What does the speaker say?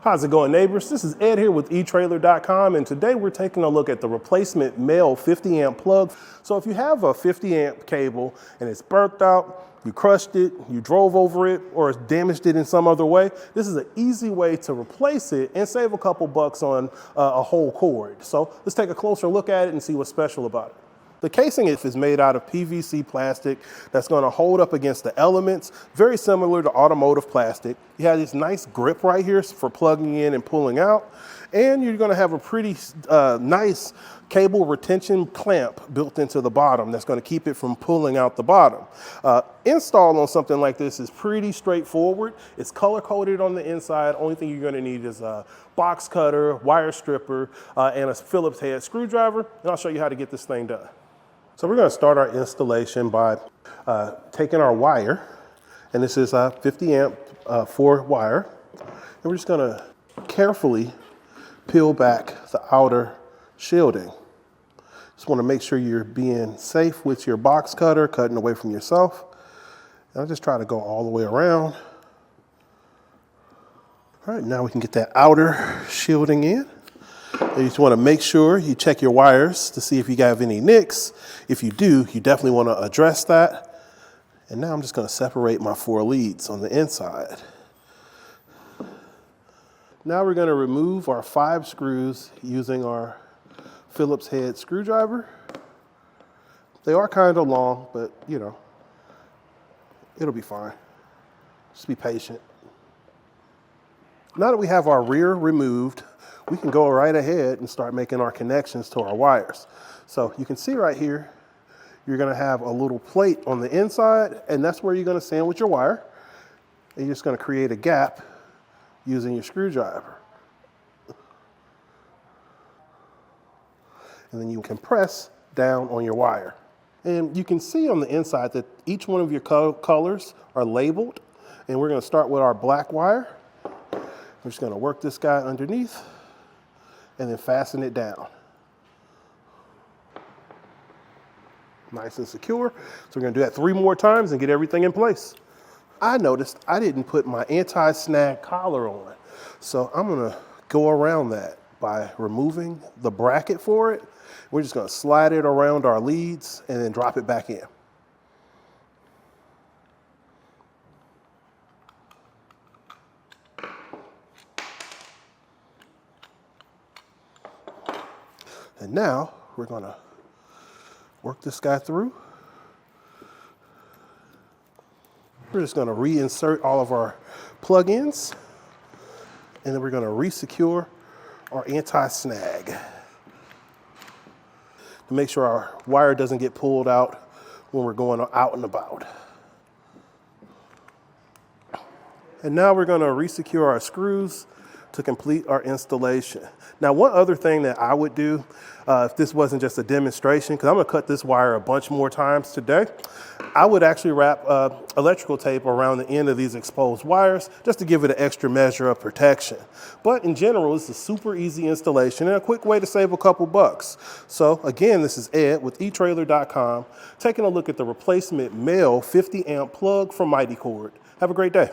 How's it going, neighbors? This is Ed here with etrailer.com, and today we're taking a look at the replacement male 50 amp plug. So if you have a 50 amp cable and it's burnt out, you crushed it, you drove over it, or damaged it in some other way, this is an easy way to replace it and save a couple bucks on a whole cord. So let's take a closer look at it and see what's special about it. The casing is made out of PVC plastic that's going to hold up against the elements, very similar to automotive plastic. You have this nice grip right here for plugging in and pulling out, and you're going to have a pretty nice cable retention clamp built into the bottom that's going to keep it from pulling out the bottom. Install on something like this is pretty straightforward. It's color coded on the inside. Only thing you're going to need is a box cutter, wire stripper, and a Phillips head screwdriver, and I'll show you how to get this thing done. So we're going to start our installation by taking our wire, and this is a 50 amp 4 wire, and we're just going to carefully peel back the outer shielding. Just want to make sure you're being safe with your box cutter, cutting away from yourself. And I'll just try to go all the way around. All right, now we can get that outer shielding in. You just want to make sure you check your wires to see if you have any nicks. If you do, you definitely want to address that. And now I'm just going to separate my 4 leads on the inside. Now we're going to remove our 5 screws using our Phillips head screwdriver. They are kind of long, but you know, it'll be fine. Just be patient. Now that we have our rear removed, we can go right ahead and start making our connections to our wires. So you can see right here, you're going to have a little plate on the inside, and that's where you're going to sandwich your wire. And you're just going to create a gap using your screwdriver. And then you can press down on your wire. And you can see on the inside that each one of your colors are labeled. And we're going to start with our black wire. We're just going to work this guy underneath and then fasten it down. Nice and secure. So we're going to do that 3 more times and get everything in place. I noticed I didn't put my anti-snag collar on. So I'm going to go around that by removing the bracket for it. We're just going to slide it around our leads and then drop it back in. And now we're going to work this guy through. We're just going to reinsert all of our plug-ins, and then we're going to resecure our anti-snag to make sure our wire doesn't get pulled out when we're going out and about. And now we're going to resecure our screws to complete our installation. Now, one other thing that I would do, if this wasn't just a demonstration, because I'm going to cut this wire a bunch more times today, I would actually wrap electrical tape around the end of these exposed wires just to give it an extra measure of protection. But in general, it's a super easy installation and a quick way to save a couple bucks. So again, this is Ed with etrailer.com, taking a look at the replacement male 50 amp plug from Mighty Cord. Have a great day.